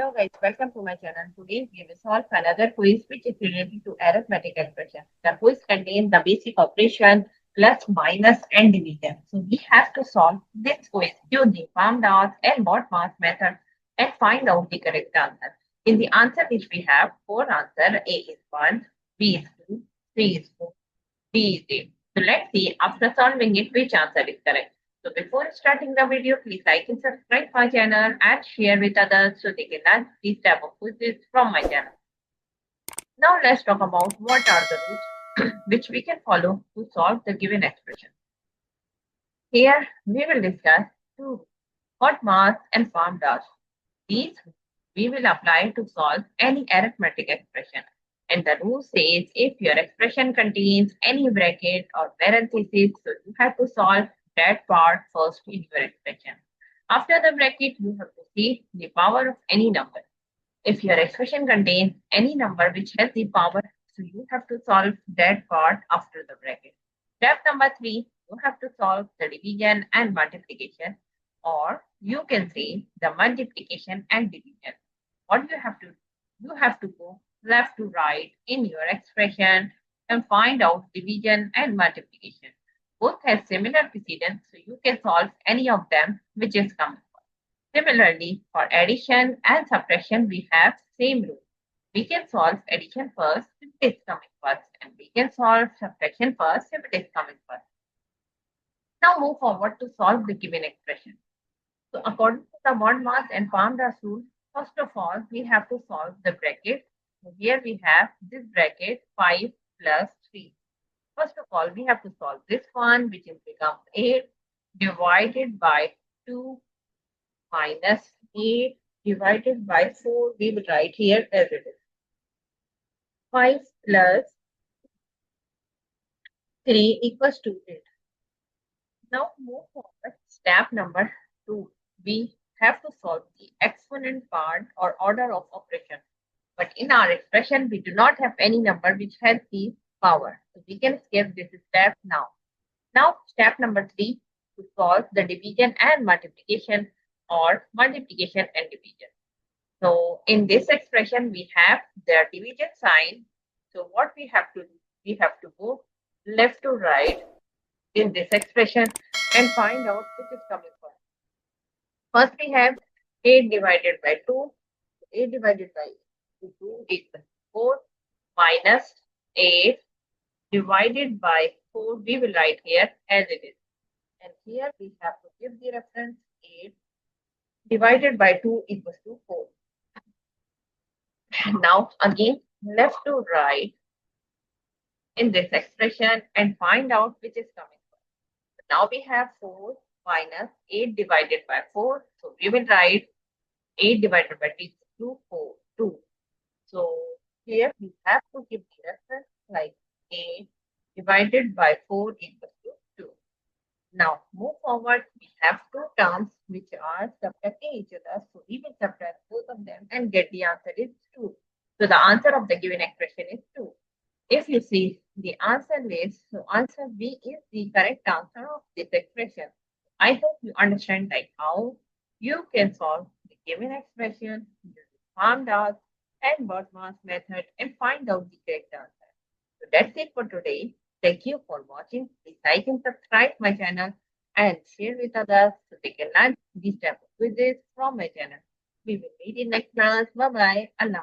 Hello guys, welcome to my channel. Today we will solve another quiz which is related to arithmetic expression. The quiz contains the basic operation plus, minus and division. So we have to solve this quiz using PAMDAS and BODMAS method and find out the correct answer. In the answer which we have, four answer, A is 1, B is 2, C is 4, D is 8. So let's see after solving it which answer is correct. So before starting the video, please like and subscribe my channel and share with others so they can learn these type of quizzes from my channel. Now let's talk about what are the rules which we can follow to solve the given expression. Here we will discuss two rules, hot mass and farm dust. These we will apply to solve any arithmetic expression. And the rule says if your expression contains any bracket or parenthesis, so you have to solve that part first in your expression. After the bracket, you have to see the power of any number. If your expression contains any number which has the power, so you have to solve that part after the bracket. Step number 3, you have to solve the division and multiplication, or you can say the multiplication and division. What you have to go left to right in your expression and find out division and multiplication. Both have similar precedence, so you can solve any of them which is coming. Similarly, for addition and subtraction, we have same rule. We can solve addition first if it is coming first, and we can solve subtraction first if it is coming first. Now move forward to solve the given expression. So according to the mod mass and PAMDAS rule, first of all, we have to solve the bracket. So here we have this bracket 5 plus 3. First of all, we have to solve this one, which is becomes 8 divided by 2 minus 8 divided by 4. We will write here as it is. 5 plus 3 equals to 8. Now move forward. Step number 2. We have to solve the exponent part or order of operation. But in our expression, we do not have any number which has the power. So we can skip this step now. Now step number 3, to solve the division and multiplication or multiplication and division. So in this expression, we have the division sign. So what we have to do, we have to go left to right in this expression and find out which is coming first. First we have 8 divided by 2. 8 divided by 2 equals 4 minus 8 divided by 4. We will write here as it is. And here we have to give the reference 8 divided by 2 equals to 4. Now again left to right in this expression and find out which is coming first. Now we have 4 minus 8 divided by 4. So we will write 8 divided by 2 4 2. So here we have to give the reference like 8 divided by 4 equals to 2. Now move forward. We have two terms which are subtracting each other. So we will subtract both of them and get the answer is 2. So the answer of the given expression is 2. If you see the answer list, so answer B is the correct answer of this expression. I hope you understand like how you can solve the given expression using PAMDAS and BODMAS method and find out the correct answer. So that's it for today. Thank you for watching. Please like and subscribe my channel and share with others so they can learn these type of quizzes from my channel. We will meet in next class. Bye bye. Allah.